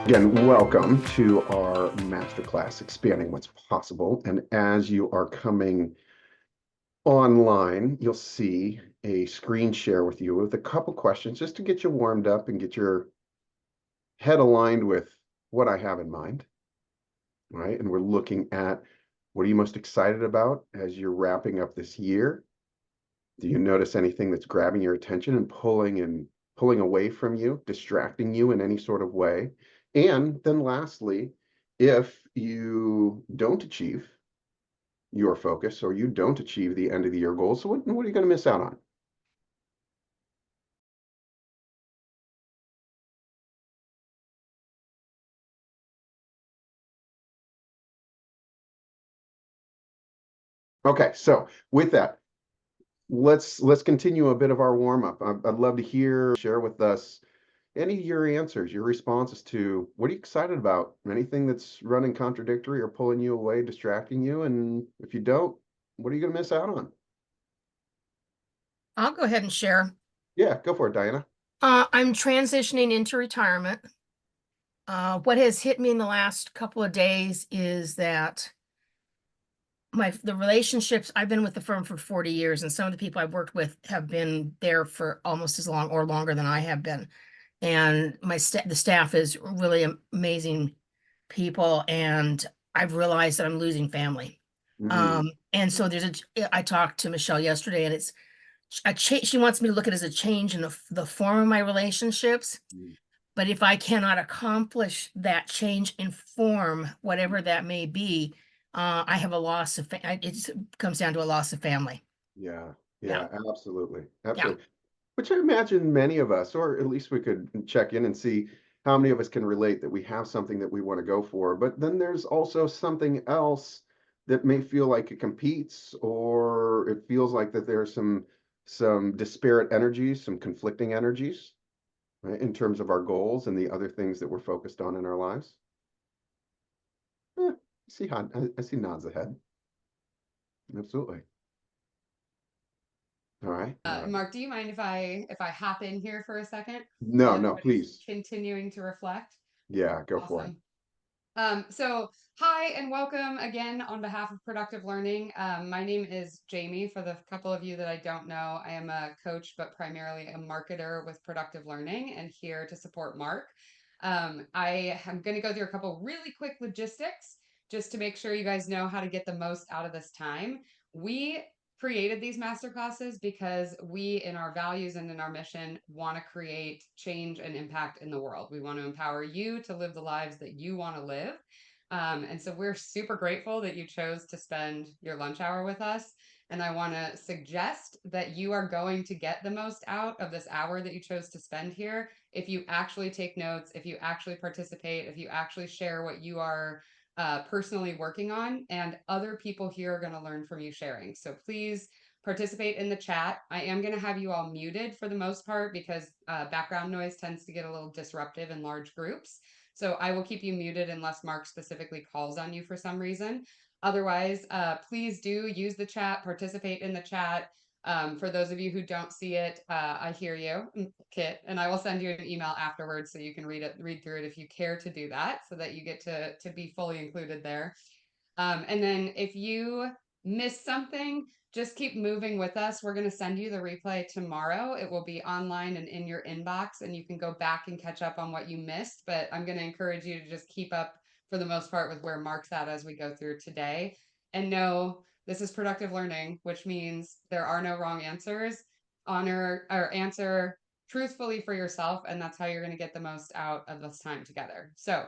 Again, welcome to our Masterclass, Expanding What's Possible. And as you are coming online, you'll see a screen share with you with a couple questions just to get you warmed up and get your head aligned with what I have in mind, right? And we're looking at what are you most excited about as you're wrapping up this year? Do you notice anything that's grabbing your attention and pulling away from you, distracting you in any sort of way? And then lastly, if you don't achieve your focus or you don't achieve the end of the year goals, so what are you going to miss out on? Okay, so with that, let's continue a bit of our warm up. I'd love to share with us any of your answers, your responses to what are you excited about? Anything that's running contradictory or pulling you away, distracting you? And if you don't, what are you going to miss out on? I'll go ahead and share. Yeah, go for it, Diana. I'm transitioning into retirement. What has hit me in the last couple of days is that the relationships I've been with the firm for 40 years, and some of the people I've worked with have been there for almost as long or longer than I have been. And the staff is really amazing people, and I've realized that I'm losing family. Mm, And so I talked to Michelle yesterday, and it's a change. She wants me to look at it as a change in the form of my relationships. mm, But if I cannot accomplish that change in form, whatever that may be, I have a loss of, it comes down to a loss of family. yeah, Yeah, yeah, absolutely. yeah. Absolutely. Which I imagine many of us, or at least we could check in and see how many of us can relate that we have something that we want to go for. But then there's also something else that may feel like it competes, or it feels like that there's some disparate energies, some conflicting energies, right, in terms of our goals and the other things that we're focused on in our lives. I see nods ahead. Absolutely. All right. All right. Mark, do you mind if I hop in here for a second No, while no, everybody's please. continuing to reflect? Yeah, go for it. Awesome. So hi and welcome again on behalf of Productive Learning. My name is Jamie. For the couple of you that I don't know, I am a coach, but primarily a marketer with Productive Learning and here to support Mark. I am going to go through a couple really quick logistics just to make sure you guys know how to get the most out of this time. We created these master classes because we, in our values and in our mission, want to create change and impact in the world. We want to empower you to live the lives that you want to live. And so we're super grateful that you chose to spend your lunch hour with us. And I want to suggest that you are going to get the most out of this hour that you chose to spend here if you actually take notes, if you actually participate, if you actually share what you are personally working on, and other people here are going to learn from you sharing. So please participate in the chat. I am going to have you all muted for the most part because background noise tends to get a little disruptive in large groups. So I will keep you muted unless Mark specifically calls on you for some reason. Otherwise, please do use the chat, participate in the chat. For those of you who don't see it, I hear you, Kit, and I will send you an email afterwards so you can read through it if you care to do that, so that you get to be fully included there. And then if you miss something, just keep moving with us. We're going to send you the replay tomorrow. It will be online and in your inbox, and you can go back and catch up on what you missed. But I'm going to encourage you to just keep up for the most part with where Mark's at as we go through today. And know this is productive learning, which means there are no wrong answers. Honor or answer truthfully for yourself, and that's how you're going to get the most out of this time together. So,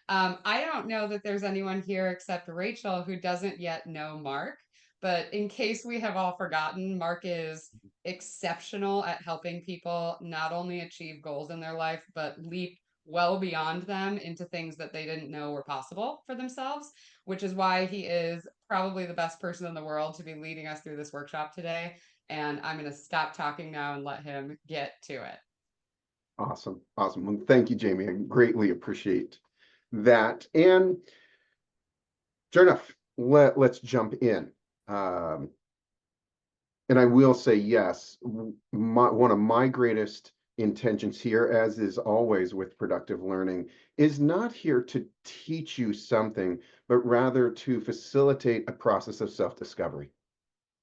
I don't know that there's anyone here except Rachel who doesn't yet know Mark. But in case we have all forgotten, Mark is exceptional at helping people not only achieve goals in their life, but leap well beyond them into things that they didn't know were possible for themselves, which is why he is probably the best person in the world to be leading us through this workshop today. And I'm going to stop talking now and let him get to it. Awesome. Awesome. Well, thank you, Jamie. I greatly appreciate that. And sure enough, let's jump in. Um, and I will say, yes, one of my greatest intentions here, as is always with productive learning, is not here to teach you something, but rather to facilitate a process of self-discovery.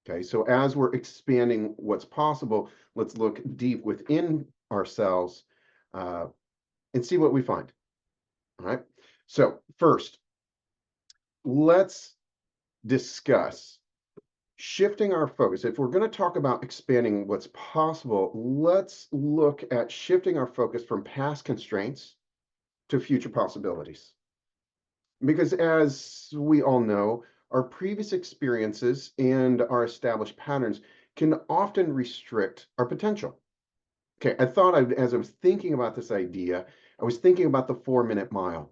Okay, so as we're expanding what's possible, let's look deep within ourselves and see what we find. All right, so first, let's discuss shifting our focus. If we're going to talk about expanding what's possible, let's look at shifting our focus from past constraints to future possibilities. Because as we all know, our previous experiences and our established patterns can often restrict our potential. Okay, as I was thinking about this idea, I was thinking about the 4-minute mile.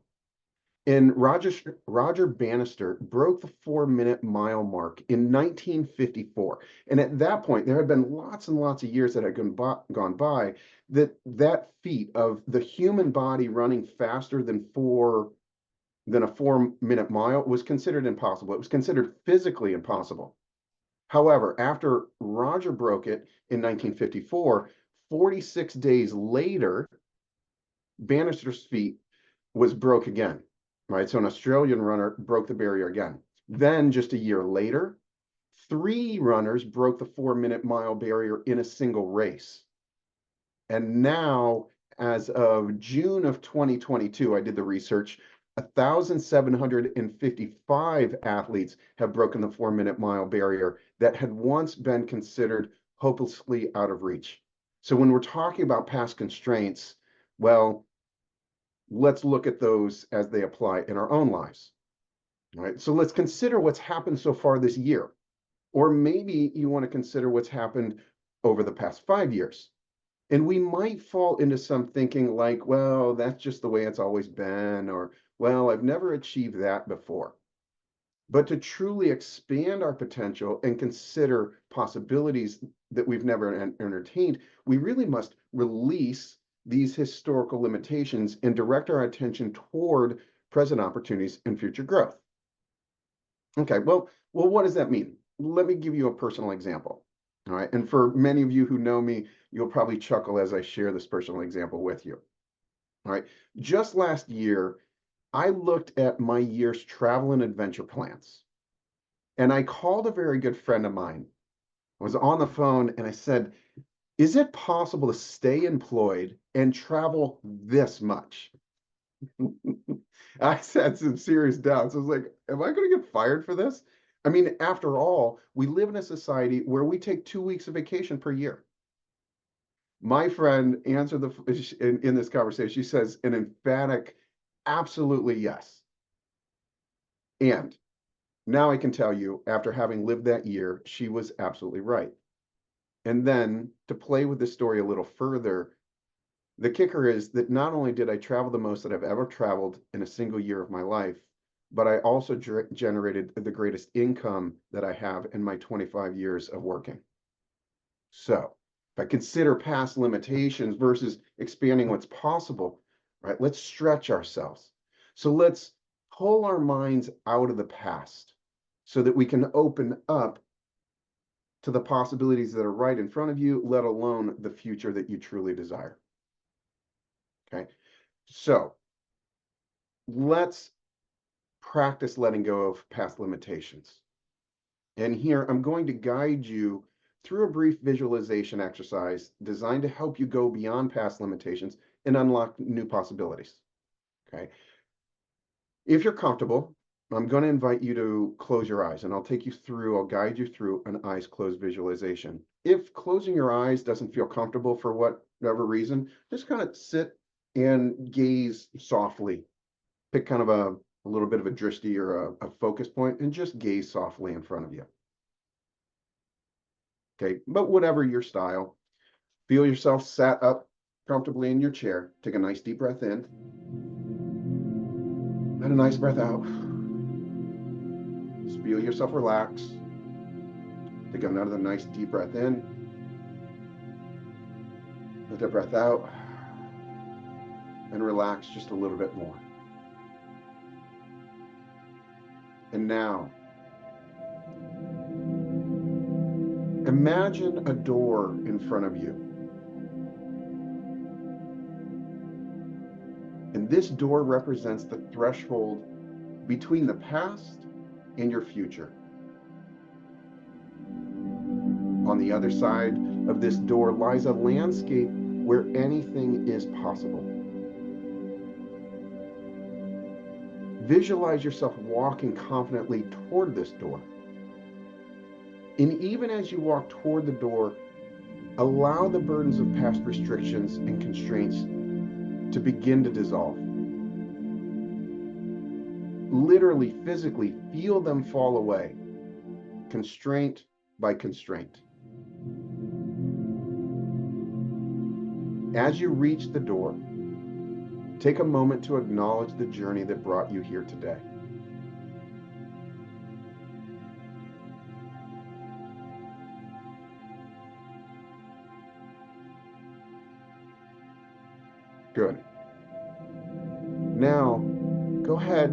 And Roger Bannister broke the 4-minute mile mark in 1954. And at that point, there had been lots and lots of years that had gone by that feat of the human body running faster than a 4-minute mile was considered impossible. It was considered physically impossible. However, after Roger broke it in 1954, 46 days later, Bannister's feat was broke again, right? So an Australian runner broke the barrier again. Then just a year later, 3 runners broke the 4-minute mile barrier in a single race. And now, as of June of 2022, I did the research, 1,755 athletes have broken the 4-minute mile barrier that had once been considered hopelessly out of reach. So when we're talking about past constraints, well, let's look at those as they apply in our own lives. All right, so let's consider what's happened so far this year. Or maybe you want to consider what's happened over the past 5 years. And we might fall into some thinking like, well, that's just the way it's always been, or, well, I've never achieved that before. But to truly expand our potential and consider possibilities that we've never entertained, we really must release these historical limitations and direct our attention toward present opportunities and future growth. Okay, well, what does that mean? Let me give you a personal example. All right, and for many of you who know me, you'll probably chuckle as I share this personal example with you. All right, just last year, I looked at my year's travel and adventure plans, and I called a very good friend of mine. I was on the phone and I said, is it possible to stay employed and travel this much? I had some serious doubts. I was like, am I going to get fired for this? I mean, after all, we live in a society where we take 2 weeks of vacation per year. My friend answered in this conversation, she says an emphatic, absolutely yes. And now I can tell you, after having lived that year, she was absolutely right. And then to play with this story a little further, the kicker is that not only did I travel the most that I've ever traveled in a single year of my life, but I also generated the greatest income that I have in my 25 years of working. So if I consider past limitations versus expanding what's possible, right, let's stretch ourselves. So let's pull our minds out of the past so that we can open up to the possibilities that are right in front of you, let alone the future that you truly desire. Okay, so let's practice letting go of past limitations. And here I'm going to guide you through a brief visualization exercise designed to help you go beyond past limitations and unlock new possibilities. Okay, if you're comfortable, I'm going to invite you to close your eyes and I'll guide you through an eyes closed visualization. If closing your eyes doesn't feel comfortable for whatever reason, just kind of sit and gaze softly. Pick kind of a little bit of a drishti or a focus point and just gaze softly in front of you. Okay, but whatever your style, feel yourself sat up comfortably in your chair. Take a nice deep breath in. And a nice breath out. Just feel yourself relax. Take another nice deep breath in. Let that breath out. And relax just a little bit more. And now, imagine a door in front of you. And this door represents the threshold between the past and your future. On the other side of this door lies a landscape where anything is possible. Visualize yourself walking confidently toward this door. And even as you walk toward the door, allow the burdens of past restrictions and constraints to begin to dissolve. Literally, physically, feel them fall away, constraint by constraint. As you reach the door, take a moment to acknowledge the journey that brought you here today. Good. Now, go ahead,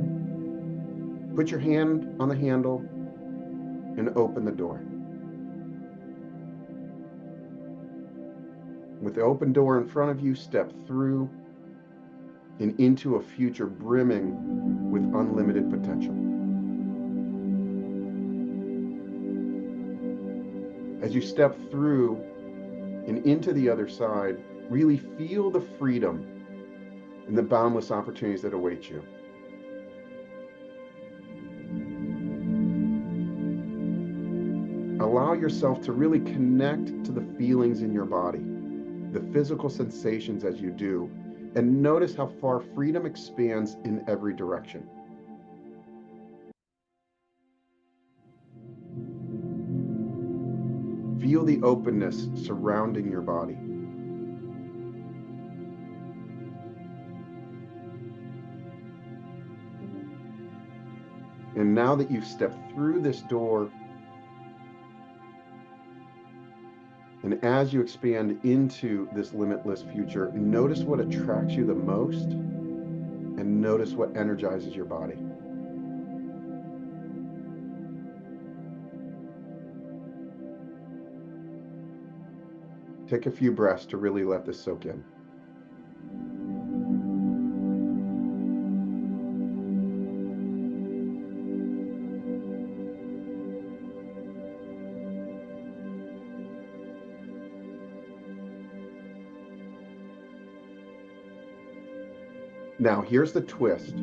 put your hand on the handle and open the door. With the open door in front of you, step through and into a future brimming with unlimited potential. As you step through and into the other side, really feel the freedom and the boundless opportunities that await you. Allow yourself to really connect to the feelings in your body, the physical sensations as you do, and notice how far freedom expands in every direction. Feel the openness surrounding your body. And now that you've stepped through this door, and as you expand into this limitless future, notice what attracts you the most and notice what energizes your body. Take a few breaths to really let this soak in. Now, here's the twist.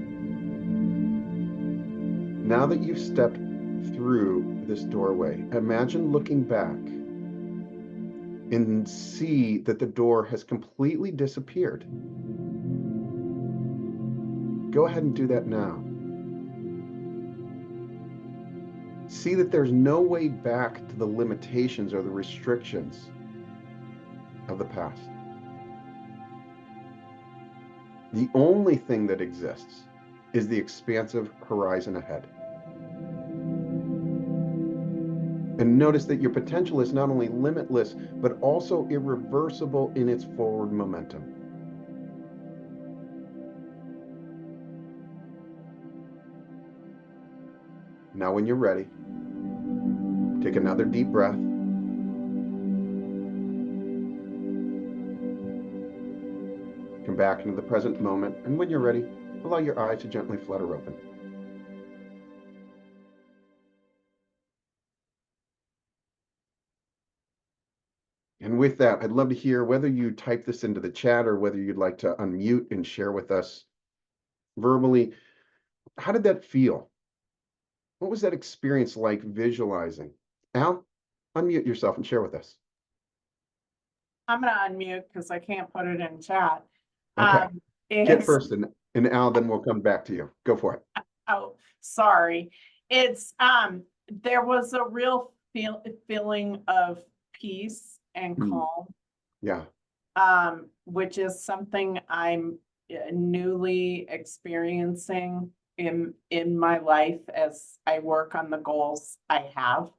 Now that you've stepped through this doorway, imagine looking back and see that the door has completely disappeared. Go ahead and do that now. See that there's no way back to the limitations or the restrictions of the past. The only thing that exists is the expansive horizon ahead. And notice that your potential is not only limitless, but also irreversible in its forward momentum. Now, when you're ready, take another deep breath. Come back into the present moment, and when you're ready, allow your eyes to gently flutter open. And with that, I'd love to hear whether you type this into the chat or whether you'd like to unmute and share with us verbally. How did that feel? What was that experience like visualizing? Al, unmute yourself and share with us. I'm gonna unmute because I can't put it in chat. Okay. Get It's, first, and Al, then we'll come back to you. Go for it. oh, sorry. It's, there was a real feeling of peace and calm, Yeah. which is something I'm newly experiencing in my life as I work on the goals I have.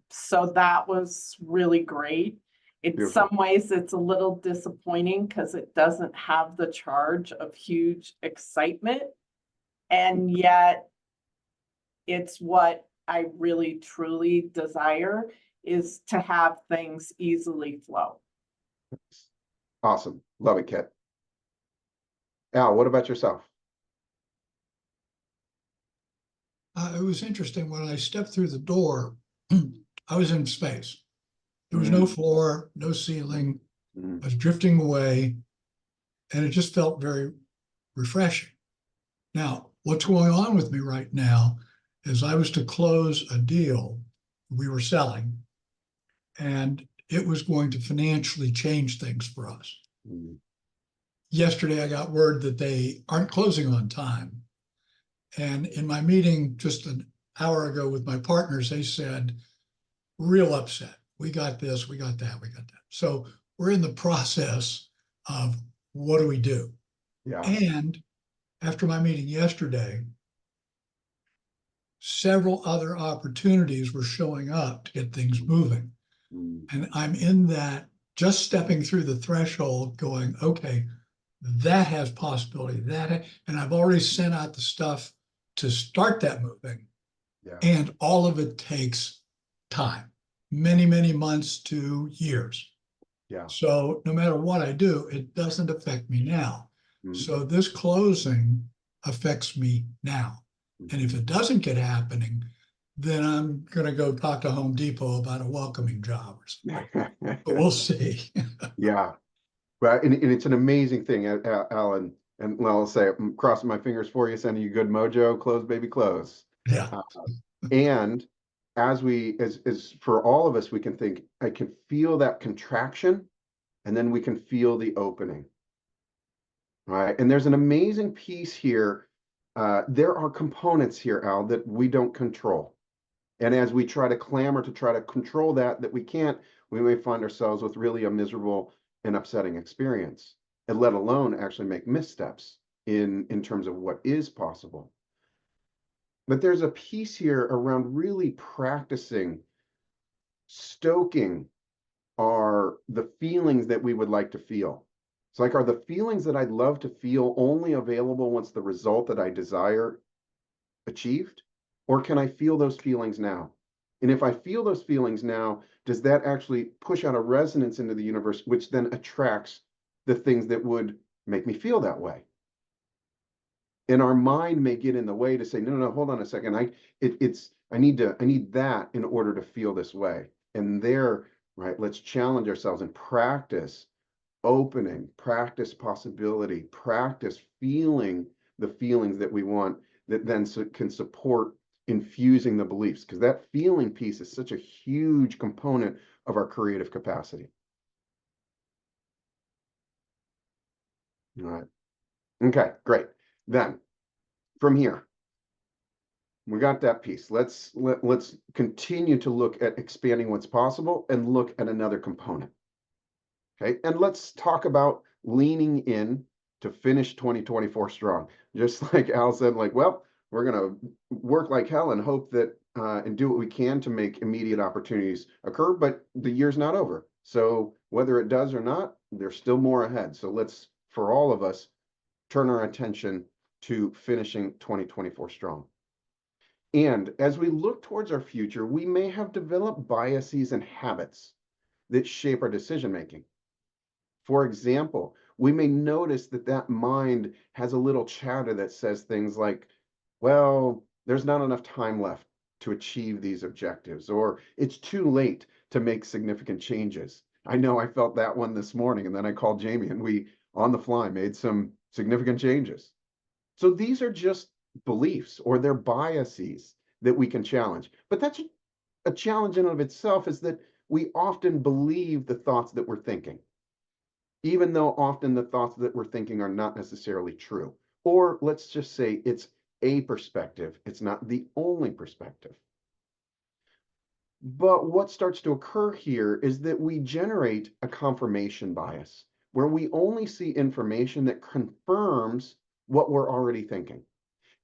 So that was really great. In Beautiful. some ways, it's a little disappointing because it doesn't have the charge of huge excitement. And yet it's what I really truly desire, is to have things easily flow. Awesome. Love it, Kit. Al, what about yourself? It was interesting when I stepped through the door, I was in space. There was no floor, no ceiling. Mm, I was drifting away, and it just felt very refreshing. Now, what's going on with me right now is I was to close a deal we were selling, and it was going to financially change things for us. mm, Yesterday, I got word that they aren't closing on time. And in my meeting just an hour ago with my partners, they said, real upset. We got this, we got that, we got that. So we're in the process of what do we do? yeah. And after my meeting yesterday, several other opportunities were showing up to get things moving. Mm, And I'm in that, just stepping through the threshold going, okay, that has possibility, and I've already sent out the stuff to start that moving. yeah. And all of it takes time, many, many months to years. Yeah. So no matter what I do, it doesn't affect me now. Mm, So this closing affects me now. And if it doesn't get happening, then I'm going to go talk to Home Depot about a welcoming job or something. But we'll see. Yeah. Well, and it's an amazing thing, Alan. And I'll say, I'm crossing my fingers for you, sending you good mojo, close, baby, close. Yeah. And as for all of us, we can think, I can feel that contraction, and then we can feel the opening. Right. And there's an amazing piece here. There are components here, Al, that we don't control. And as we try to clamor to try to control that we can't, we may find ourselves with really a miserable and upsetting experience, and let alone actually make missteps in terms of what is possible. But there's a piece here around really practicing stoking the feelings that we would like to feel. It's like, are the feelings that I'd love to feel only available once the result that I desire achieved? Or can I feel those feelings now? And if I feel those feelings now, does that actually push out a resonance into the universe, which then attracts the things that would make me feel that way? And our mind may get in the way to say, no, no, no, hold on a second. I need that in order to feel this way. And there, right, let's challenge ourselves and practice opening, practice possibility, practice feeling the feelings that we want, that then can support infusing the beliefs, because that feeling piece is such a huge component of our creative capacity. All right. Okay, great. Then from here, we got that piece. Let's continue to look at expanding what's possible and look at another component. Okay, and let's talk about leaning in to finish 2024 strong. Just like Al said, like, well, we're gonna work like hell and hope that and do what we can to make immediate opportunities occur, but the year's not over. So whether it does or not, there's still more ahead. So let's, for all of us, turn our attention to finishing 2024 strong. And as we look towards our future, we may have developed biases and habits that shape our decision making. For example, we may notice that mind has a little chatter that says things like, well, there's not enough time left to achieve these objectives, or it's too late to make significant changes. I know I felt that one this morning, and then I called Jamie and we, on the fly, made some significant changes. So these are just beliefs, or they're biases that we can challenge. But that's a challenge in and of itself, is that we often believe the thoughts that we're thinking, even though often the thoughts that we're thinking are not necessarily true. Or let's just say it's a perspective, it's not the only perspective. But what starts to occur here is that we generate a confirmation bias, where we only see information that confirms what we're already thinking.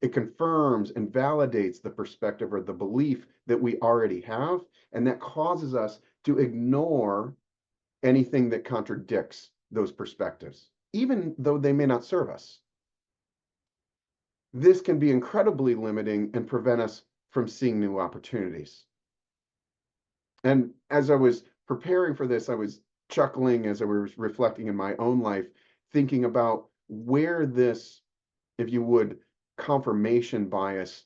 It confirms and validates the perspective or the belief that we already have, and that causes us to ignore anything that contradicts those perspectives, even though they may not serve us. This can be incredibly limiting and prevent us from seeing new opportunities. And as I was preparing for this, I was chuckling as I was reflecting in my own life, thinking about where this, if you would, confirmation bias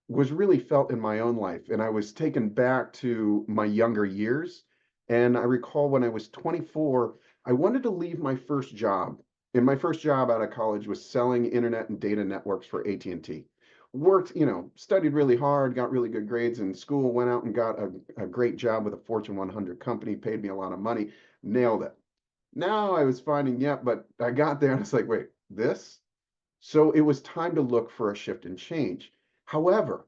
was really felt in my own life. And I was taken back to my younger years. And I recall when I was 24, I wanted to leave my first job. And my first job out of college was selling internet and data networks for AT&T. Worked, studied really hard, got really good grades in school, went out and got a great job with a Fortune 100 company, paid me a lot of money, nailed it. Now I was finding, yeah, but I got there and it's like, wait, this? So it was time to look for a shift and change. However,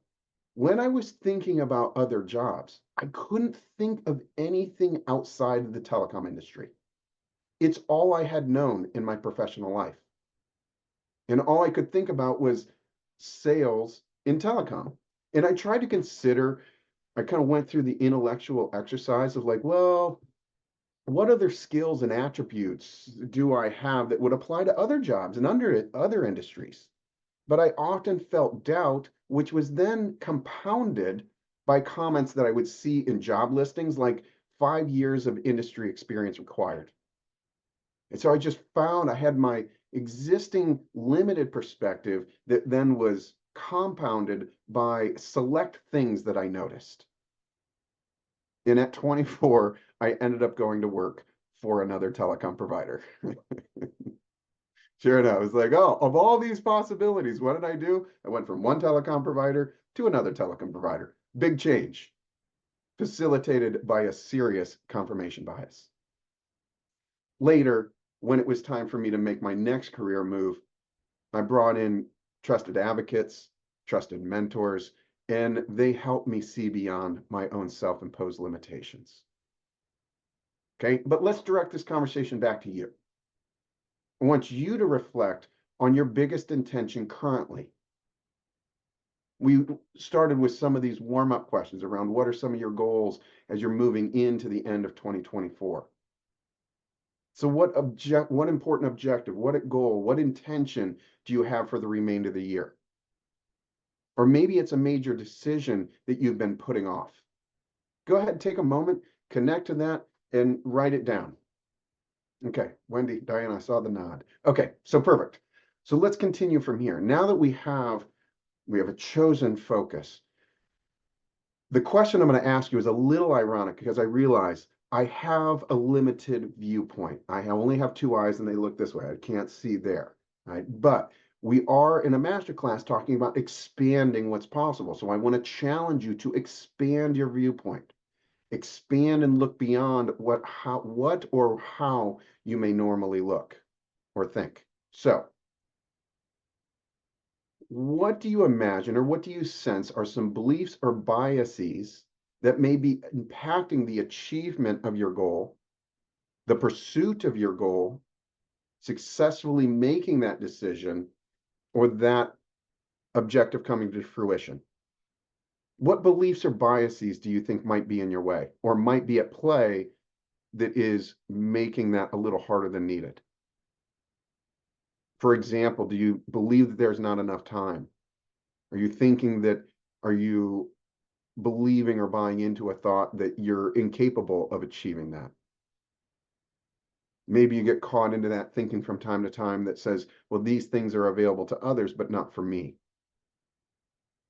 when I was thinking about other jobs, I couldn't think of anything outside of the telecom industry. It's all I had known in my professional life. And all I could think about was sales in telecom. And I tried to consider, I kind of went through the intellectual exercise of like, well, what other skills and attributes do I have that would apply to other jobs and under other industries? But I often felt doubt, which was then compounded by comments that I would see in job listings like 5 years of industry experience required. And so I just found I had my existing limited perspective that then was compounded by select things that I noticed. And at 24, I ended up going to work for another telecom provider. Sure enough, it's like, oh, of all these possibilities, what did I do? I went from one telecom provider to another telecom provider. Big change, facilitated by a serious confirmation bias. Later, when it was time for me to make my next career move, I brought in trusted advocates, trusted mentors, and they helped me see beyond my own self-imposed limitations. Okay, but let's direct this conversation back to you. I want you to reflect on your biggest intention currently. We started with some of these warm-up questions around what are some of your goals as you're moving into the end of 2024. So what important objective, what goal, what intention do you have for the remainder of the year? Or maybe it's a major decision that you've been putting off. Go ahead and take a moment, connect to that, and write it down. Okay, Wendy, Diane, I saw the nod. Okay, so perfect. So let's continue from here. Now that we have a chosen focus. The question I'm going to ask you is a little ironic because I realize I have a limited viewpoint. I only have two eyes and they look this way. I can't see there, right? But we are in a masterclass talking about expanding what's possible. So I want to challenge you to expand your viewpoint. Expand and look beyond what or how you may normally look or think. So what do you imagine or what do you sense are some beliefs or biases that may be impacting the achievement of your goal, the pursuit of your goal, successfully making that decision, or that objective coming to fruition? What beliefs or biases do you think might be in your way or might be at play that is making that a little harder than needed? For example, do you believe that there's not enough time? Are you believing or buying into a thought that you're incapable of achieving that? Maybe you get caught into that thinking from time to time that says, well, these things are available to others, but not for me.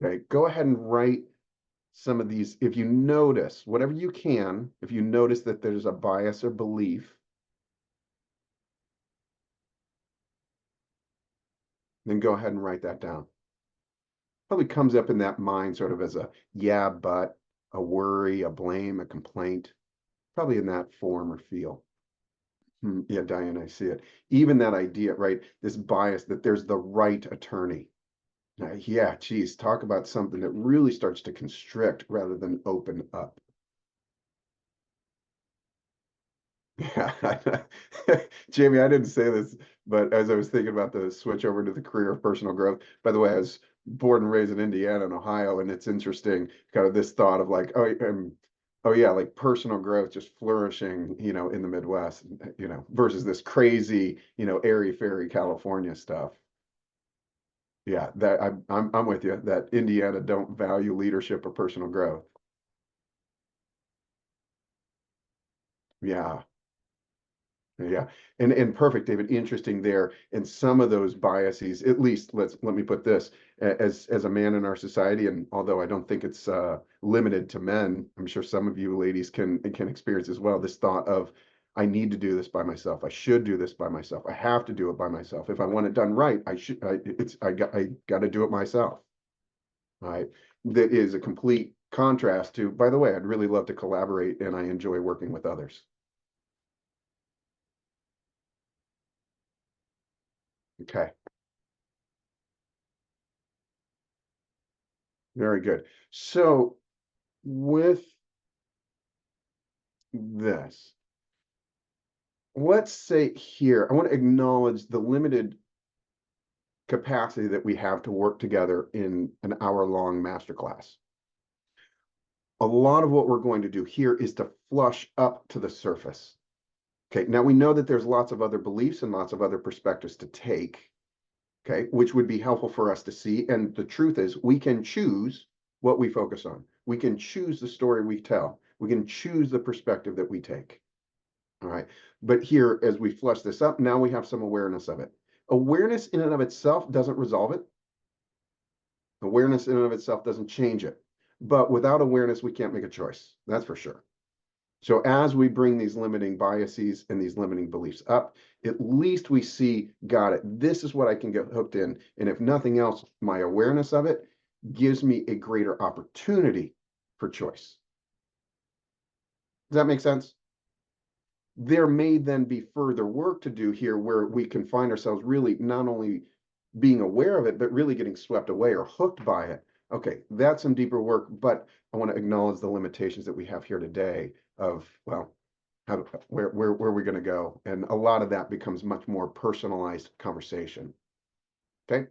Okay, go ahead and write some of these. If you notice, whatever you can, if you notice that there's a bias or belief, then go ahead and write that down. Probably comes up in that mind sort of as a yeah, but, a worry, a blame, a complaint, probably in that form or feel. Yeah, Diane, I see it. Even that idea, right? This bias that there's the right attorney. Yeah, geez, talk about something that really starts to constrict rather than open up. Yeah, Jamie, I didn't say this, but as I was thinking about the switch over to the career of personal growth, by the way, I was born and raised in Indiana and Ohio, and it's interesting, kind of this thought of like, oh yeah, like personal growth just flourishing, in the Midwest, versus this crazy, airy-fairy California stuff. Yeah, that I'm with you that Indiana don't value leadership or personal growth. Yeah. Yeah, and perfect, David. Interesting there. And some of those biases, at least let me put this, as a man in our society, and although I don't think it's limited to men, I'm sure some of you ladies can experience as well, this thought of, I need to do this by myself. I should do this by myself. I have to do it by myself. If I want it done right, I got to do it myself. Right? That is a complete contrast to, by the way, I'd really love to collaborate and I enjoy working with others. Okay. Very good. So with this, let's say here, I want to acknowledge the limited capacity that we have to work together in an hour-long masterclass. A lot of what we're going to do here is to flush up to the surface. Okay, now we know that there's lots of other beliefs and lots of other perspectives to take, okay, which would be helpful for us to see. And the truth is, we can choose what we focus on. We can choose the story we tell. We can choose the perspective that we take. All right. But here, as we flush this up, now we have some awareness of it. Awareness in and of itself doesn't resolve it. Awareness in and of itself doesn't change it. But without awareness, we can't make a choice. That's for sure. So as we bring these limiting biases and these limiting beliefs up, at least we see, got it, this is what I can get hooked in. And if nothing else, my awareness of it gives me a greater opportunity for choice. Does that make sense? There may then be further work to do here where we can find ourselves really not only being aware of it, but really getting swept away or hooked by it. Okay, that's some deeper work, but I want to acknowledge the limitations that we have here today of, well, where are we going to go? And a lot of that becomes much more personalized conversation. Okay,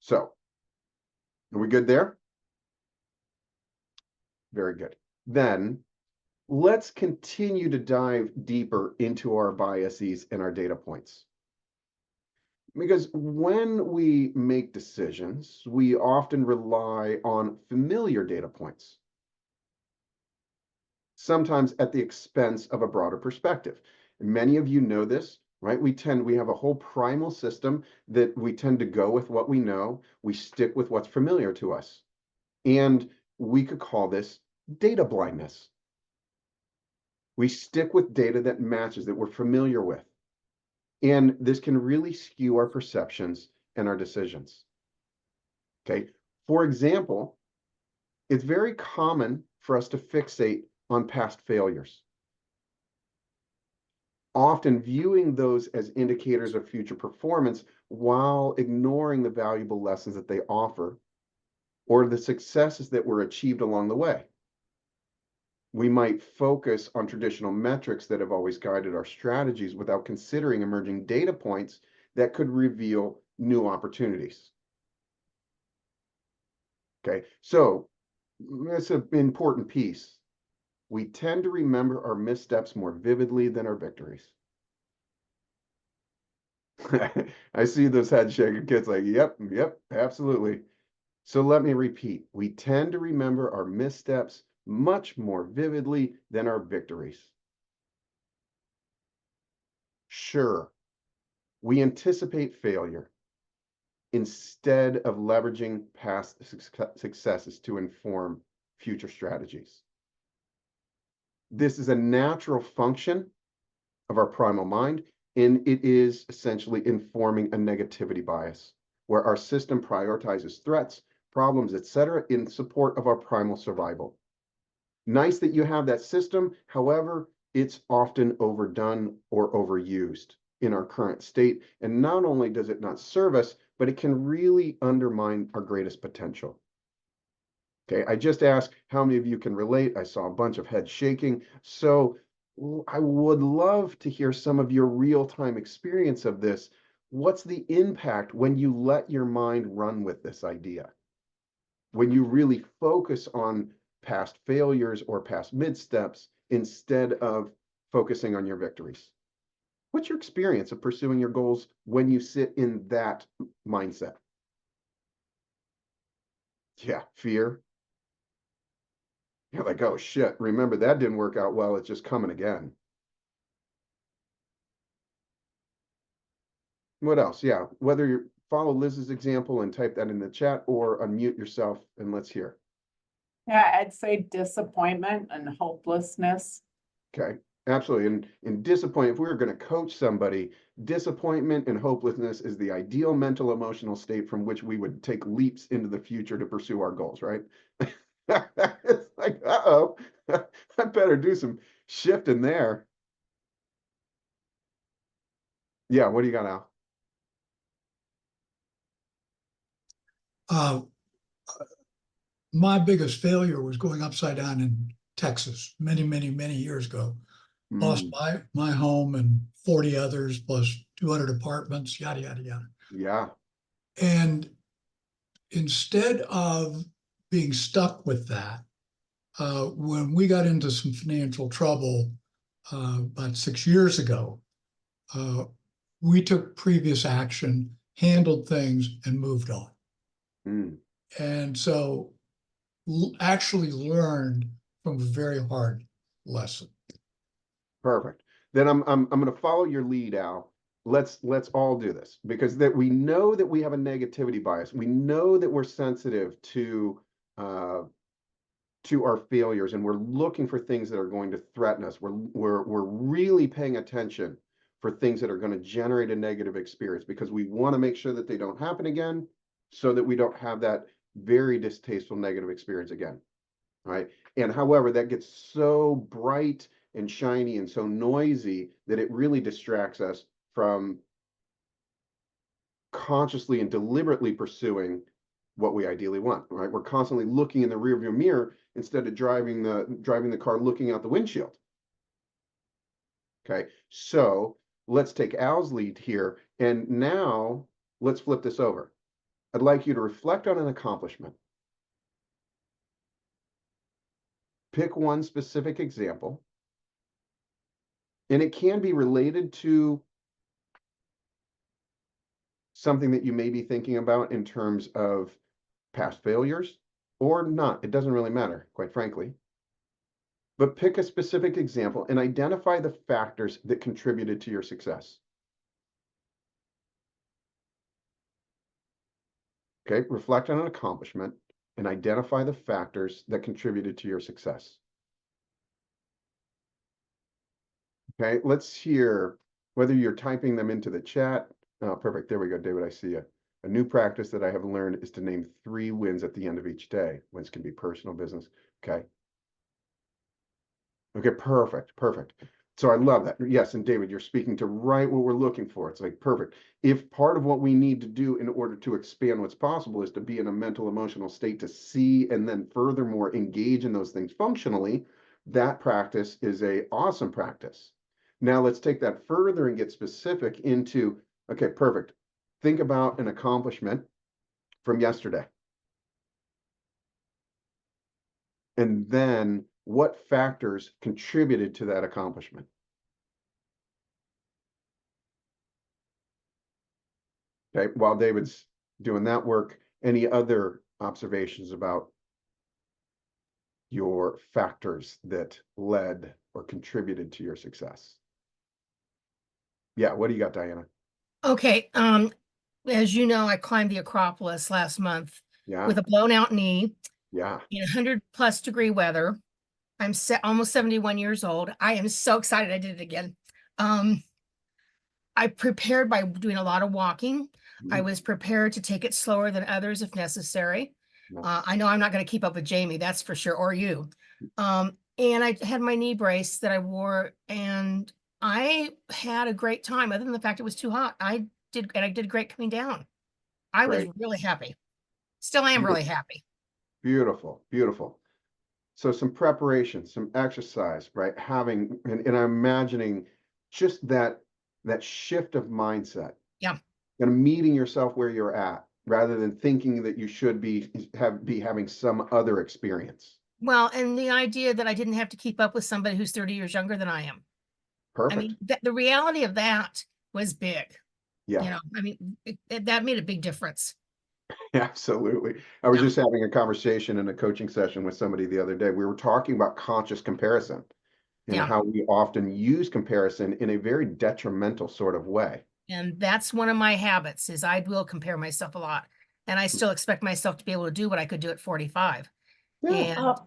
so are we good there? Very good. Then let's continue to dive deeper into our biases and our data points. Because when we make decisions, we often rely on familiar data points, sometimes at the expense of a broader perspective. And many of you know this, right? We have a whole primal system that we tend to go with what we know. We stick with what's familiar to us. And we could call this data blindness. We stick with data that matches, that we're familiar with. And this can really skew our perceptions and our decisions. Okay. For example, it's very common for us to fixate on past failures, often viewing those as indicators of future performance while ignoring the valuable lessons that they offer or the successes that were achieved along the way. We might focus on traditional metrics that have always guided our strategies without considering emerging data points that could reveal new opportunities. Okay, so that's an important piece. We tend to remember our missteps more vividly than our victories. I see those head shaking kids like, yep, absolutely. So let me repeat. We tend to remember our missteps much more vividly than our victories. Sure, we anticipate failure instead of leveraging past successes to inform future strategies. This is a natural function of our primal mind, and it is essentially informing a negativity bias, where our system prioritizes threats, problems, etc., in support of our primal survival. Nice that you have that system. However, it's often overdone or overused in our current state. And not only does it not serve us, but it can really undermine our greatest potential. Okay, I just asked how many of you can relate. I saw a bunch of heads shaking. So I would love to hear some of your real-time experience of this. What's the impact when you let your mind run with this idea? When you really focus on past failures or past missteps instead of focusing on your victories? What's your experience of pursuing your goals when you sit in that mindset? Yeah, fear. You're like, oh shit, remember that didn't work out well. It's just coming again. What else? Yeah, whether you follow Liz's example and type that in the chat or unmute yourself and let's hear. Yeah, I'd say disappointment and hopelessness. Okay, absolutely. And disappointment, if we were going to coach somebody, disappointment and hopelessness is the ideal mental emotional state from which we would take leaps into the future to pursue our goals, right? It's like, uh-oh, I better do some shifting there. Yeah, what do you got, Al? Uh, my biggest failure was going upside down in Texas many, many, many years ago. Lost my home and 40 others plus 200 apartments, yada, yada, yada. Yeah. And instead of being stuck with that, when we got into some financial trouble about 6 years ago, we took previous action, handled things, and moved on. And so actually learned from a very hard lesson. Perfect. Then I'm going to follow your lead, Al. Let's all do this because that we know that we have a negativity bias. We know that we're sensitive to our failures, and we're looking for things that are going to threaten us. We're really paying attention for things that are going to generate a negative experience because we want to make sure that they don't happen again, so that we don't have that very distasteful negative experience again. Right. And however, that gets so bright and shiny and so noisy that it really distracts us from consciously and deliberately pursuing what we ideally want, right? We're constantly looking in the rearview mirror instead of driving the car looking out the windshield. Okay, so let's take Al's lead here, and now let's flip this over. I'd like you to reflect on an accomplishment. Pick one specific example, and it can be related to something that you may be thinking about in terms of past failures or not. It doesn't really matter, quite frankly. But pick a specific example and identify the factors that contributed to your success. Okay, reflect on an accomplishment and identify the factors that contributed to your success. Okay, let's hear whether you're typing them into the chat. Oh, perfect. There we go, David. I see you. A new practice that I have learned is to name 3 wins at the end of each day. Wins can be personal, business. Okay. Okay, perfect, perfect. So I love that. Yes, and David, you're speaking to right what we're looking for. It's like perfect. If part of what we need to do in order to expand what's possible is to be in a mental emotional state to see and then furthermore engage in those things functionally, that practice is a awesome practice. Now let's take that further and get specific into, okay, perfect. Think about an accomplishment from yesterday. And then what factors contributed to that accomplishment? Okay, while David's doing that work, any other observations about your factors that led or contributed to your success? Yeah, what do you got, Diana? Okay, as you know, I climbed the Acropolis last month Yeah, with a blown out knee yeah, in 100+ degree weather. I'm almost 71 years old. I am so excited I did it again. I prepared by doing a lot of walking. I was prepared to take it slower than others if necessary. I know I'm not going to keep up with Jamie, that's for sure, or you. And I had my knee brace that I wore, and I had a great time. Other than the fact it was too hot, I did great coming down. I was great. really happy. Still am really happy. Beautiful, beautiful. So some preparation, some exercise, right? Having, and I'm imagining just that shift of mindset. Yeah. Kind of meeting yourself where you're at rather than thinking that you should be having some other experience. Well, and the idea that I didn't have to keep up with somebody who's 30 years younger than I am. Perfect. I mean, the reality of that was big. Yeah. You know, I mean, that made a big difference. Absolutely. I was Yeah. just having a conversation in a coaching session with somebody the other day. We were talking about conscious comparison and Yeah. how we often use comparison in a very detrimental sort of way. And that's one of my habits is I will compare myself a lot. And I still expect myself to be able to do what I could do at 45. Yeah. And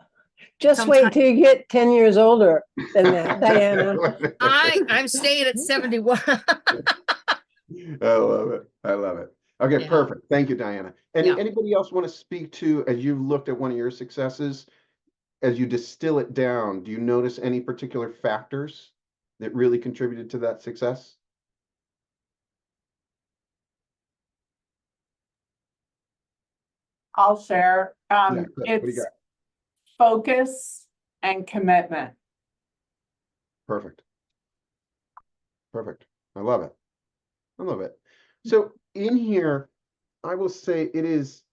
Just wait sometimes- till you get 10 years older than that, Diana. I'm staying at 71. I love it. I love it. Okay, Yeah. perfect. Thank you, Diana. Yeah. Anybody else want to speak to, as you've looked at one of your successes, as you distill it down, do you notice any particular factors that really contributed to that success? I'll share. Yeah, good. What do you It's got? focus and commitment. Perfect. Perfect. I love it. I love it. So in here, I will say it is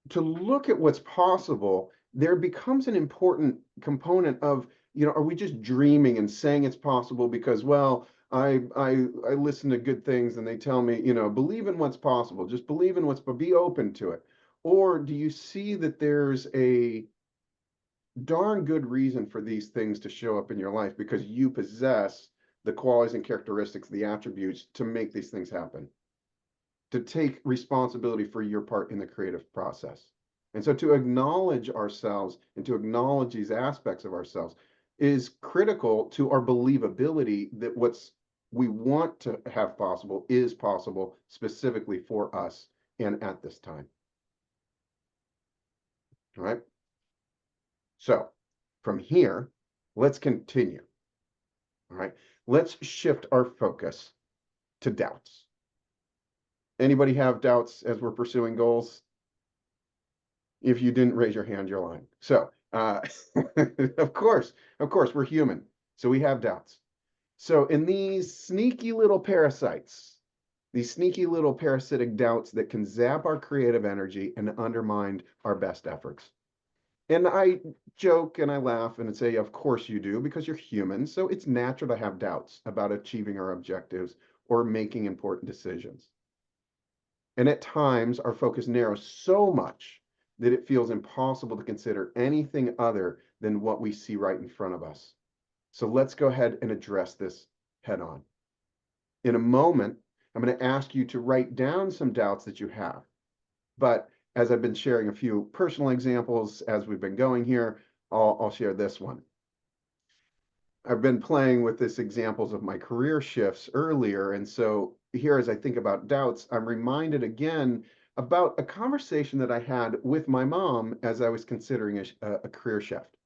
to look at what's possible. There becomes an important component of, are we just dreaming and saying it's possible because, well, I listen to good things and they tell me, believe in what's possible, just believe in but be open to it. Or do you see that there's a darn good reason for these things to show up in your life because you possess the qualities and characteristics, the attributes to make these things happen, to take responsibility for your part in the creative process. And so to acknowledge ourselves and to acknowledge these aspects of ourselves is critical to our believability that what's we want to have possible is possible specifically for us and at this time. All right. So from here, let's continue. All right. Let's shift our focus to doubts. Anybody have doubts as we're pursuing goals? If you didn't raise your hand, you're lying. So, of course, we're human. So we have doubts. So in these sneaky little parasites, these sneaky little parasitic doubts that can zap our creative energy and undermine our best efforts. And I joke and I laugh and say, of course you do, because you're human. So it's natural to have doubts about achieving our objectives or making important decisions. And at times, our focus narrows so much that it feels impossible to consider anything other than what we see right in front of us. So let's go ahead and address this head on. In a moment, I'm going to ask you to write down some doubts that you have. But as I've been sharing a few personal examples as we've been going here, I'll share this one. I've been playing with this examples of my career shifts earlier. And so here, as I think about doubts, I'm reminded again about a conversation that I had with my mom as I was considering a career shift.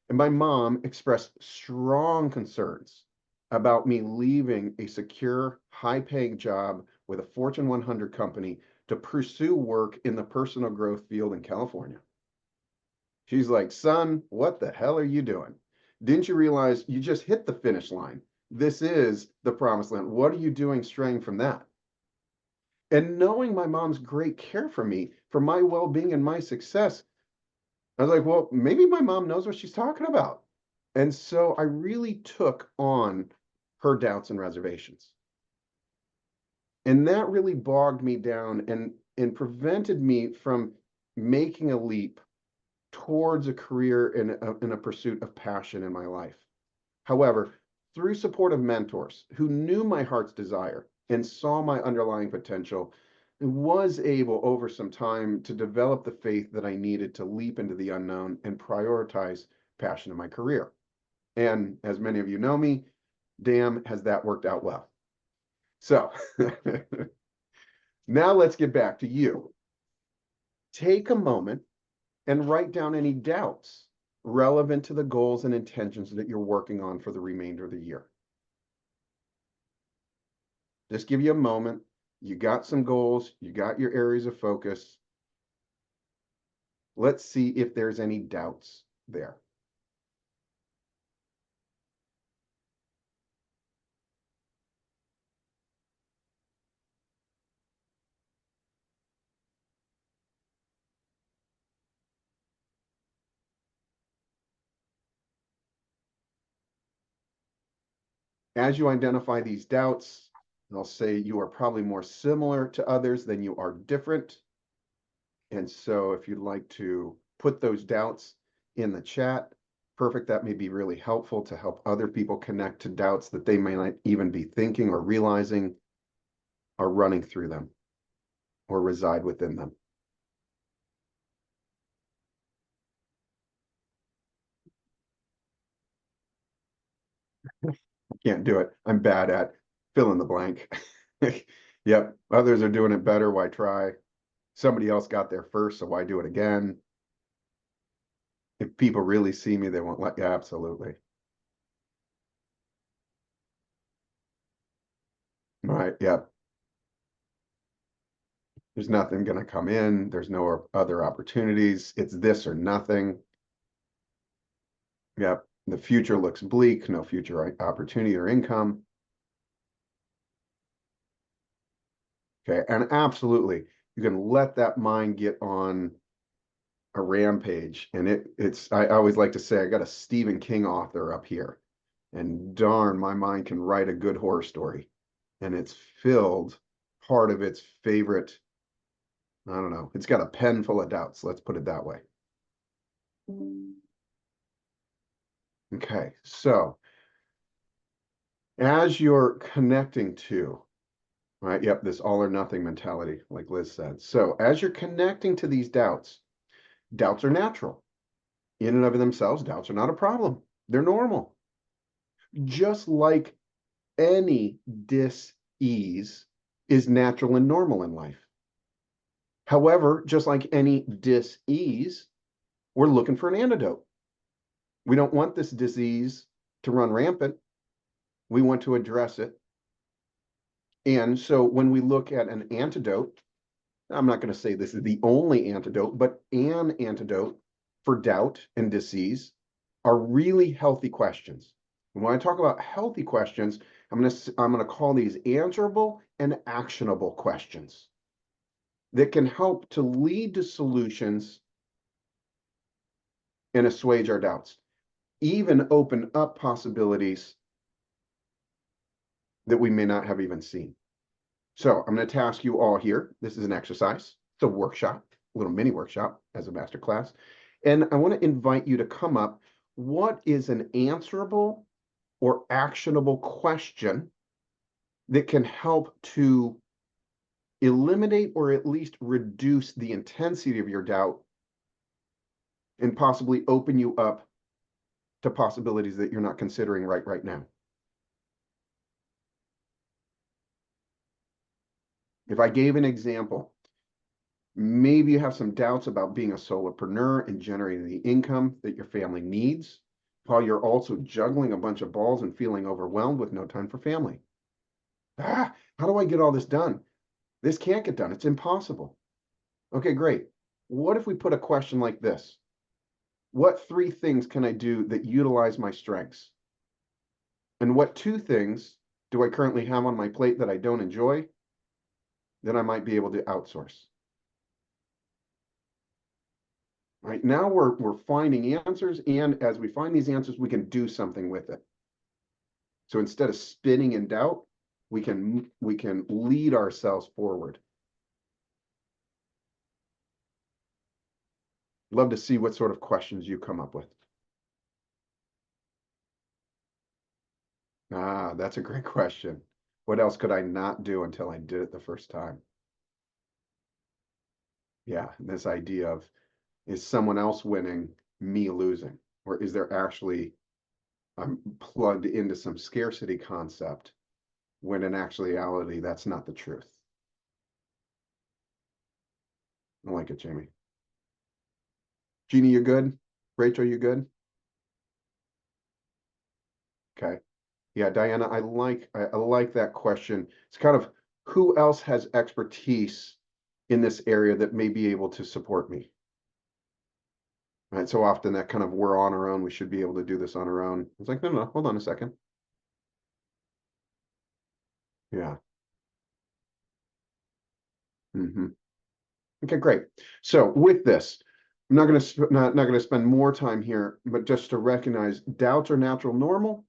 And my mom expressed strong concerns about me leaving a secure, high-paying job with a Fortune 100 company to pursue work in the personal growth field in California. She's like, son, what the hell are you doing? Didn't you realize you just hit the finish line? This is the promised land. What are you doing straying from that? And knowing my mom's great care for me, for my well-being and my success, I was like, well, maybe my mom knows what she's talking about. And so I really took on her doubts and reservations. And that really bogged me down and prevented me from making a leap towards a career in a pursuit of passion in my life. However, through supportive mentors who knew my heart's desire and saw my underlying potential, was able over some time to develop the faith that I needed to leap into the unknown and prioritize passion in my career. And as many of you know me, damn, has that worked out well. So now let's get back to you. Take a moment and write down any doubts relevant to the goals and intentions that you're working on for the remainder of the year. Just give you a moment. You got some goals, you got your areas of focus. Let's see if there's any doubts there. As you identify these doubts, I'll say you are probably more similar to others than you are different. And so if you'd like to put those doubts in the chat, perfect. That may be really helpful to help other people connect to doubts that they may not even be thinking or realizing are running through them or reside within them. I can't do it. I'm bad at fill in the blank. Yep, others are doing it better. Why try? Somebody else got there first, so why do it again? If people really see me, they won't let you. Absolutely. Right. Yep. There's nothing going to come in. There's no other opportunities. It's this or nothing. Yep. The future looks bleak. No future opportunity or income. Okay. And absolutely, you can let that mind get on a rampage. And I always like to say, I got a Stephen King author up here. And darn, my mind can write a good horror story. And it's filled, part of its favorite, I don't know, it's got a pen full of doubts. Let's put it that way. Okay, so as you're connecting to, right, yep, this all or nothing mentality, like Liz said. So as you're connecting to these doubts, doubts are natural. In and of themselves, doubts are not a problem. They're normal. Just like any dis-ease is natural and normal in life. However, just like any dis-ease, we're looking for an antidote. We don't want this disease to run rampant. We want to address it. And so when we look at an antidote, I'm not going to say this is the only antidote, but an antidote for doubt and disease are really healthy questions. And when I talk about healthy questions, I'm going to call these answerable and actionable questions that can help to lead to solutions and assuage our doubts, even open up possibilities that we may not have even seen. So I'm going to task you all here. This is an exercise. It's a workshop, a little mini workshop as a masterclass. And I want to invite you to come up. What is an answerable or actionable question that can help to eliminate or at least reduce the intensity of your doubt and possibly open you up to possibilities that you're not considering right now? If I gave an example, maybe you have some doubts about being a solopreneur and generating the income that your family needs, while you're also juggling a bunch of balls and feeling overwhelmed with no time for family. How do I get all this done? This can't get done. It's impossible. Okay, great. What if we put a question like this? What 3 things can I do that utilize my strengths? And what 2 things do I currently have on my plate that I don't enjoy that I might be able to outsource? Right now we're finding answers, and as we find these answers, we can do something with it. So instead of spinning in doubt, we can lead ourselves forward. Love to see what sort of questions you come up with. That's a great question. What else could I not do until I did it the first time? Yeah, this idea of, is someone else winning, me losing? Or is there actually, I'm plugged into some scarcity concept when in actuality, that's not the truth? I like it, Jamie. Jeannie, you good? Rachel, you good? Okay. Yeah, Diana, I like that question. It's kind of, who else has expertise in this area that may be able to support me? Right. So often that kind of, we're on our own, we should be able to do this on our own. It's like, no, hold on a second. Yeah. Okay, great. So with this, I'm not going to spend more time here, but just to recognize doubts are natural, normal,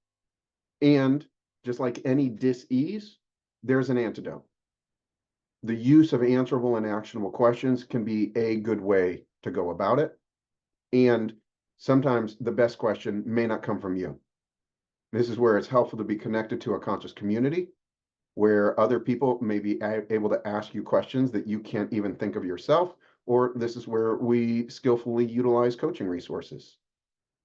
and just like any dis-ease, there's an antidote. The use of answerable and actionable questions can be a good way to go about it. And sometimes the best question may not come from you. This is where it's helpful to be connected to a conscious community where other people may be able to ask you questions that you can't even think of yourself, or this is where we skillfully utilize coaching resources,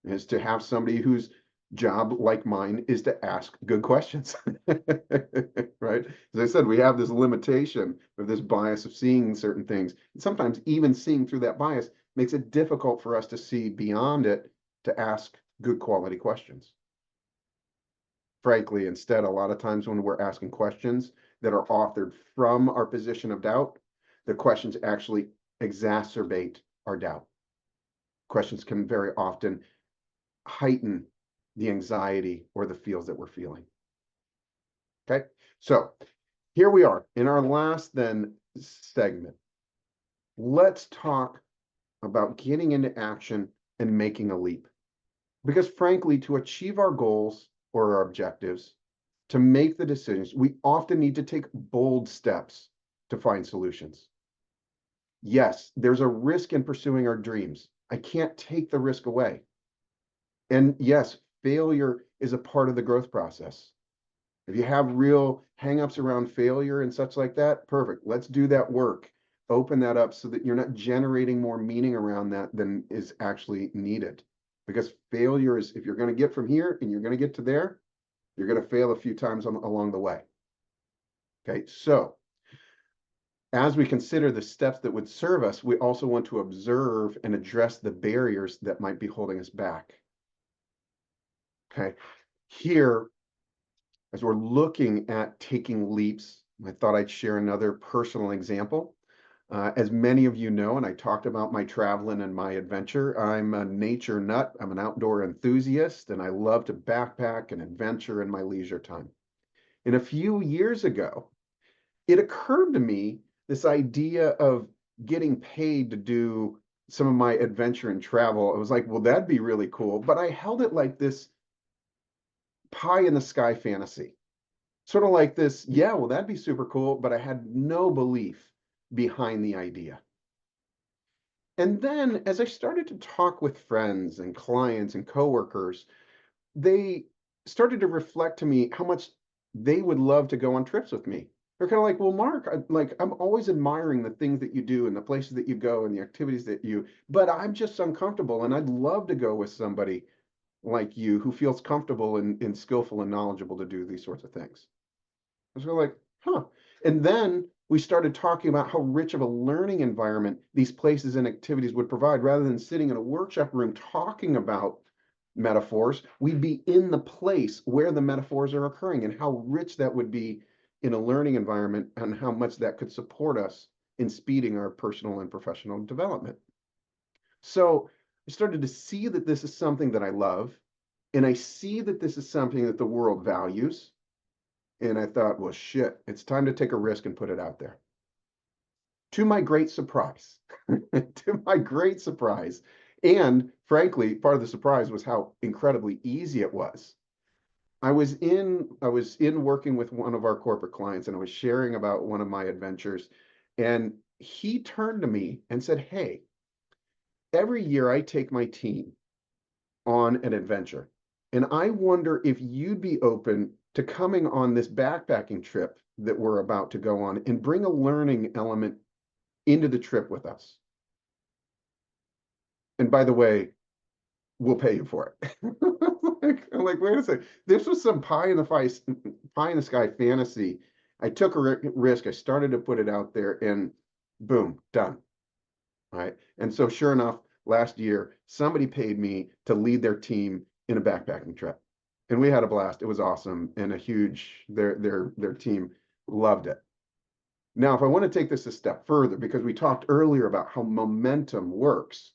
is to have somebody whose job, like mine, is to ask good questions, right? As I said, we have this limitation of this bias of seeing certain things. And sometimes even seeing through that bias makes it difficult for us to see beyond it to ask good quality questions. Frankly, instead, a lot of times when we're asking questions that are authored from our position of doubt, the questions actually exacerbate our doubt. Questions can very often heighten the anxiety or the feels that we're feeling. Okay, so here we are in our last then segment. Let's talk about getting into action and making a leap. Because frankly, to achieve our goals or our objectives, to make the decisions, we often need to take bold steps to find solutions. Yes, there's a risk in pursuing our dreams. I can't take the risk away. And yes, failure is a part of the growth process. If you have real hangups around failure and such like that, perfect. Let's do that work. Open that up so that you're not generating more meaning around that than is actually needed. Because failure is, if you're going to get from here and you're going to get to there, you're going to fail a few times along the way. Okay, so as we consider the steps that would serve us, we also want to observe and address the barriers that might be holding us back. Okay, here, as we're looking at taking leaps, I thought I'd share another personal example. As many of you know, and I talked about my traveling and my adventure, I'm a nature nut. I'm an outdoor enthusiast, and I love to backpack and adventure in my leisure time. And a few years ago, it occurred to me this idea of getting paid to do some of my adventure and travel. I was like, well, that'd be really cool. But I held it like this pie in the sky fantasy. Sort of like this, yeah, well, that'd be super cool, but I had no belief behind the idea. And then as I started to talk with friends and clients and coworkers, they started to reflect to me how much they would love to go on trips with me. They're kind of like, well, Mark, I'm always admiring the things that you do and the places that you go and the activities that you, but I'm just uncomfortable and I'd love to go with somebody like you who feels comfortable and skillful and knowledgeable to do these sorts of things. I was like, huh. And then we started talking about how rich of a learning environment these places and activities would provide. Rather than sitting in a workshop room talking about metaphors, we'd be in the place where the metaphors are occurring and how rich that would be in a learning environment and how much that could support us in speeding our personal and professional development. So I started to see that this is something that I love, and I see that this is something that the world values. And I thought, well, shit, it's time to take a risk and put it out there. To my great surprise, to my great surprise, and frankly, part of the surprise was how incredibly easy it was. I was in working with one of our corporate clients, and I was sharing about one of my adventures, and he turned to me and said, hey, every year I take my team on an adventure, and I wonder if you'd be open to coming on this backpacking trip that we're about to go on and bring a learning element into the trip with us. And by the way, we'll pay you for it. I'm like, wait a second. This was some pie in the sky fantasy. I took a risk. I started to put it out there, and boom, done. All right. And so, sure enough, last year somebody paid me to lead their team in a backpacking trip, and we had a blast. It was awesome, and their team loved it. Now, if I want to take this a step further, because we talked earlier about how momentum works.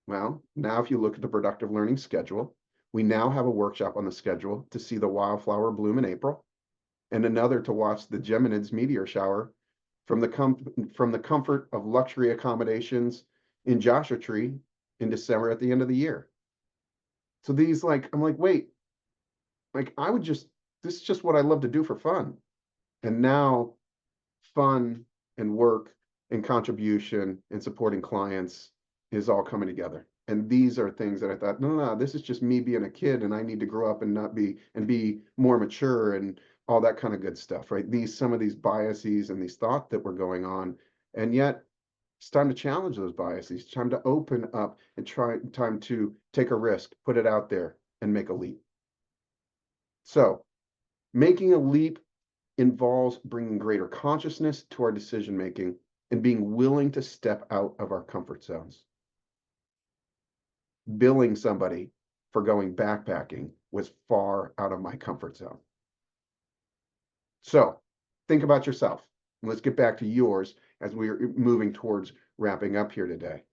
Well, now if you look at the productive learning schedule, we now have a workshop on the schedule to see the wildflower bloom in April, and another to watch the Geminids meteor shower from the comfort of luxury accommodations in Joshua Tree in December at the end of the year. So these, I'm like, wait, this is just what I love to do for fun. And now fun and work and contribution and supporting clients is all coming together. And these are things that I thought, no, this is just me being a kid and I need to grow up and be more mature and all that kind of good stuff, right? Some of these biases and these thoughts that were going on. And yet it's time to challenge those biases, time to open up and time to take a risk, put it out there and make a leap. So making a leap involves bringing greater consciousness to our decision making and being willing to step out of our comfort zones. Billing somebody for going backpacking was far out of my comfort zone. So think about yourself. Let's get back to yours as we're moving towards wrapping up here today.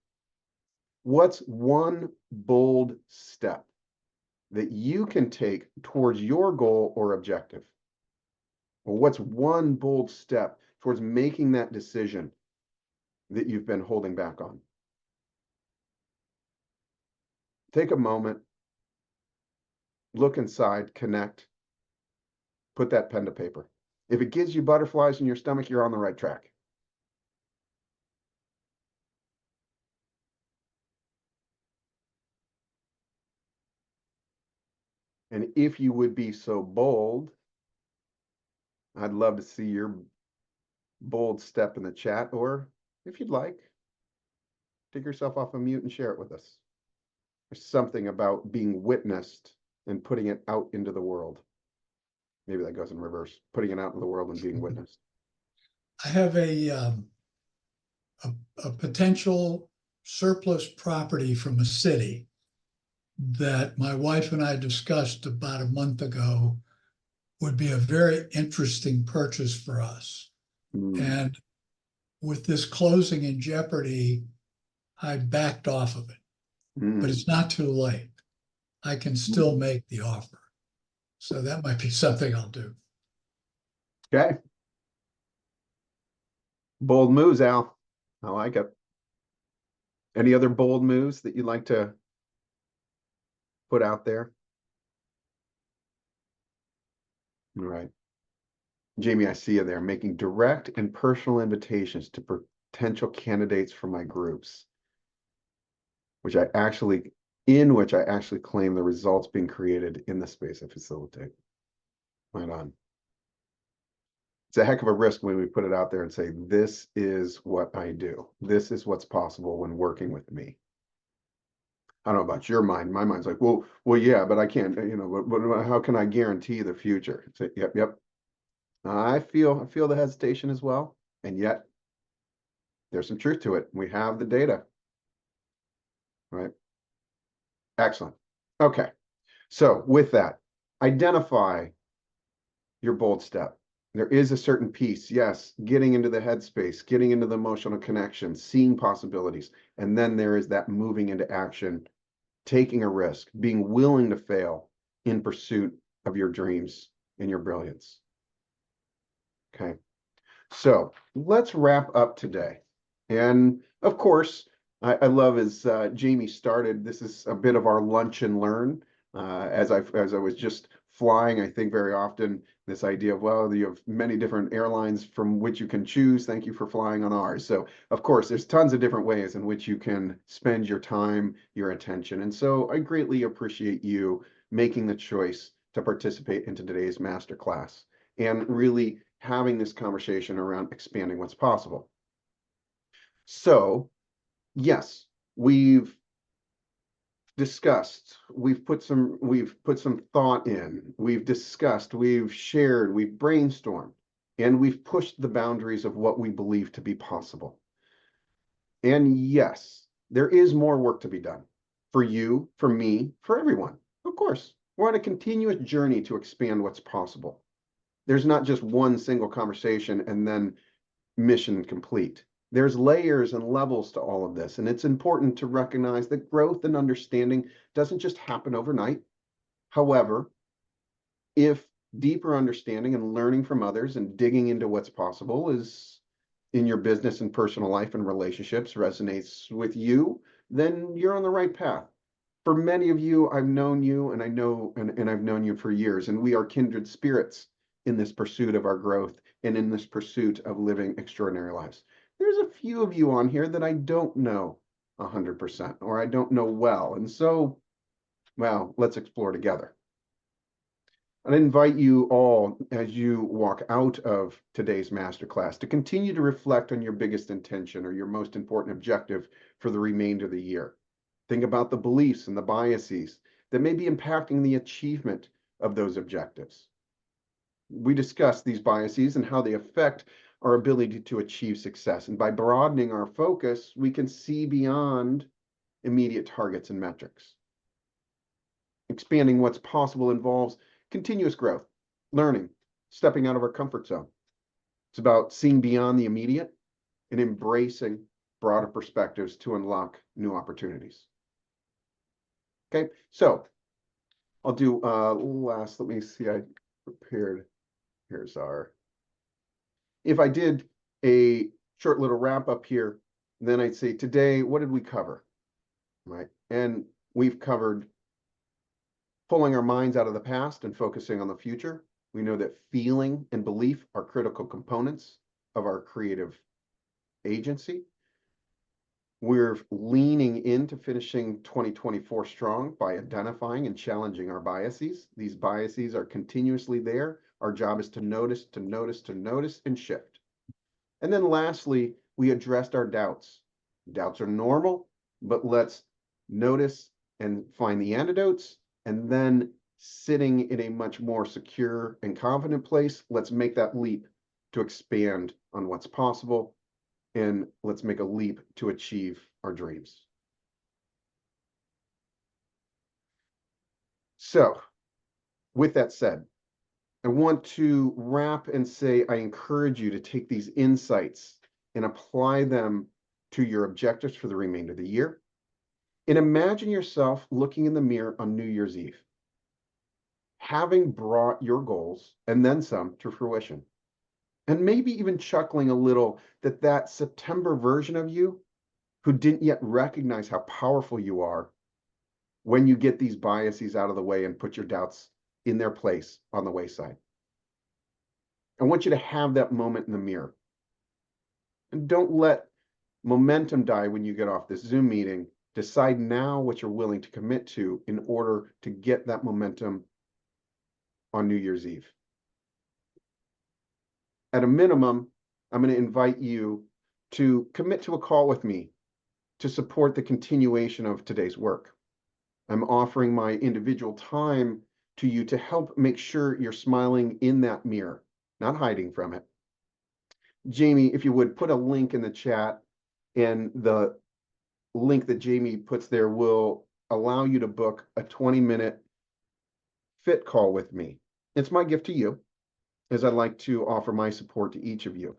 What's one bold step that you can take towards your goal or objective? Well, what's one bold step towards making that decision that you've been holding back on? Take a moment, look inside, connect, put that pen to paper. If it gives you butterflies in your stomach, you're on the right track. And if you would be so bold, I'd love to see your bold step in the chat, or if you'd like, take yourself off of mute and share it with us. There's something about being witnessed and putting it out into the world. Maybe that goes in reverse, putting it out into the world and being witnessed. I have a potential surplus property from a city that my wife and I discussed about a month ago would be a very interesting purchase for us. And with this closing in jeopardy, I backed off of it. But it's not too late. I can still make the offer. So that might be something I'll do. Okay. Bold moves, Al. I like it. Any other bold moves that you'd like to put out there? All right. Jamie, I see you there, making direct and personal invitations to potential candidates for my groups, which I actually claim the results being created in the space I facilitate. Right on. It's a heck of a risk when we put it out there and say, this is what I do. This is what's possible when working with me. I don't know about your mind. My mind's like, well, yeah, but I can't, but how can I guarantee the future? Say, yep. I feel the hesitation as well. And yet there's some truth to it. We have the data, right? Excellent. Okay. So with that, identify your bold step. There is a certain piece, yes, getting into the headspace, getting into the emotional connection, seeing possibilities. And then there is that moving into action, taking a risk, being willing to fail in pursuit of your dreams and your brilliance. Okay. So let's wrap up today. And of course, I love as Jamie started, this is a bit of our lunch and learn. As I was just flying, I think very often this idea of, well, you have many different airlines from which you can choose. Thank you for flying on ours. So of course, there's tons of different ways in which you can spend your time, your attention. And so I greatly appreciate you making the choice to participate in today's masterclass and really having this conversation around expanding what's possible. So yes, we've discussed, we've put some thought in, we've discussed, we've shared, we've brainstormed, and we've pushed the boundaries of what we believe to be possible. And yes, there is more work to be done for you, for me, for everyone. Of course, we're on a continuous journey to expand what's possible. There's not just one single conversation and then mission complete. There's layers and levels to all of this, and it's important to recognize that growth and understanding doesn't just happen overnight. However, if deeper understanding and learning from others and digging into what's possible is in your business and personal life and relationships resonates with you, then you're on the right path. For many of you, I've known you and I've known you for years, and we are kindred spirits in this pursuit of our growth and in this pursuit of living extraordinary lives. There's a few of you on here that I don't know 100%, or I don't know well. And so, well, let's explore together. I invite you all, as you walk out of today's masterclass, to continue to reflect on your biggest intention or your most important objective for the remainder of the year. Think about the beliefs and the biases that may be impacting the achievement of those objectives. We discussed these biases and how they affect our ability to achieve success. And by broadening our focus, we can see beyond immediate targets and metrics. Expanding what's possible involves continuous growth, learning, stepping out of our comfort zone. It's about seeing beyond the immediate and embracing broader perspectives to unlock new opportunities. Okay, so I'll do let me see, I prepared, here's our, if I did a short little wrap up here, then I'd say today, what did we cover? Right, and we've covered pulling our minds out of the past and focusing on the future. We know that feeling and belief are critical components of our creative agency. We're leaning into finishing 2024 strong by identifying and challenging our biases. These biases are continuously there. Our job is to notice, and shift. And then lastly, we addressed our doubts. Doubts are normal, but let's notice and find the antidotes. And then sitting in a much more secure and confident place, let's make that leap to expand on what's possible. And let's make a leap to achieve our dreams. So, with that said, I want to wrap and say I encourage you to take these insights and apply them to your objectives for the remainder of the year. And imagine yourself looking in the mirror on New Year's Eve, having brought your goals and then some to fruition. And maybe even chuckling a little that that September version of you who didn't yet recognize how powerful you are when you get these biases out of the way and put your doubts in their place on the wayside. I want you to have that moment in the mirror. And don't let momentum die when you get off this Zoom meeting. Decide now what you're willing to commit to in order to get that momentum on New Year's Eve. At a minimum, I'm going to invite you to commit to a call with me to support the continuation of today's work. I'm offering my individual time to you to help make sure you're smiling in that mirror, not hiding from it. Jamie, if you would put a link in the chat, and the link that Jamie puts there will allow you to book a 20-minute fit call with me. It's my gift to you, as I'd like to offer my support to each of you.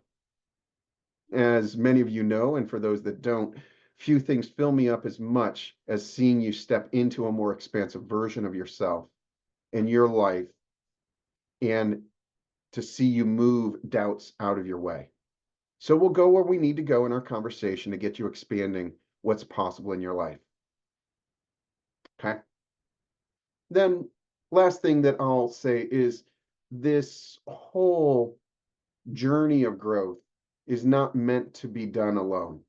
As many of you know, and for those that don't, few things fill me up as much as seeing you step into a more expansive version of yourself and your life, and to see you move doubts out of your way. So we'll go where we need to go in our conversation to get you expanding what's possible in your life. Okay? Then last thing that I'll say is this whole journey of growth is not meant to be done alone.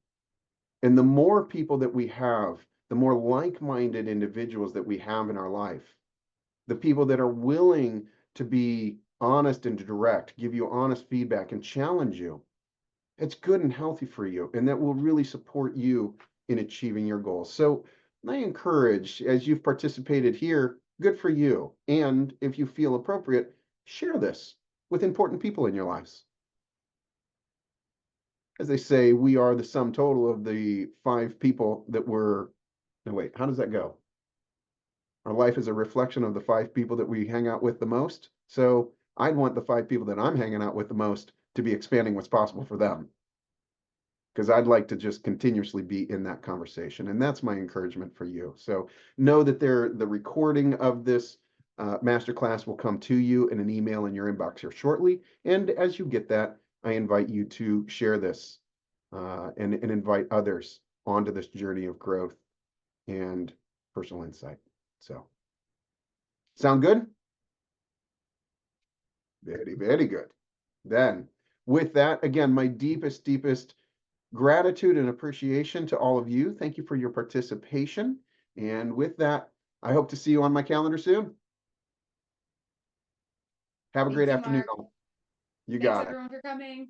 And the more people that we have, the more like-minded individuals that we have in our life, the people that are willing to be honest and direct, give you honest feedback and challenge you, it's good and healthy for you, and that will really support you in achieving your goals. So I encourage, as you've participated here, good for you. And if you feel appropriate, share this with important people in your lives. As they say, we are the sum total of the 5 people that were, no wait, how does that go? Our life is a reflection of the 5 people that we hang out with the most. So I'd want the 5 people that I'm hanging out with the most to be expanding what's possible for them, because I'd like to just continuously be in that conversation. And that's my encouragement for you. So know that the recording of this masterclass will come to you in an email in your inbox here shortly. And as you get that, I invite you to share this and invite others onto this journey of growth and personal insight. So, sound good? Very, very good. Then, with that, again, my deepest gratitude and appreciation to all of you. Thank you for your participation. And with that, I hope to see you on my calendar soon. Have a Thank great you, afternoon, Mark. all. You Thanks got it. everyone for coming.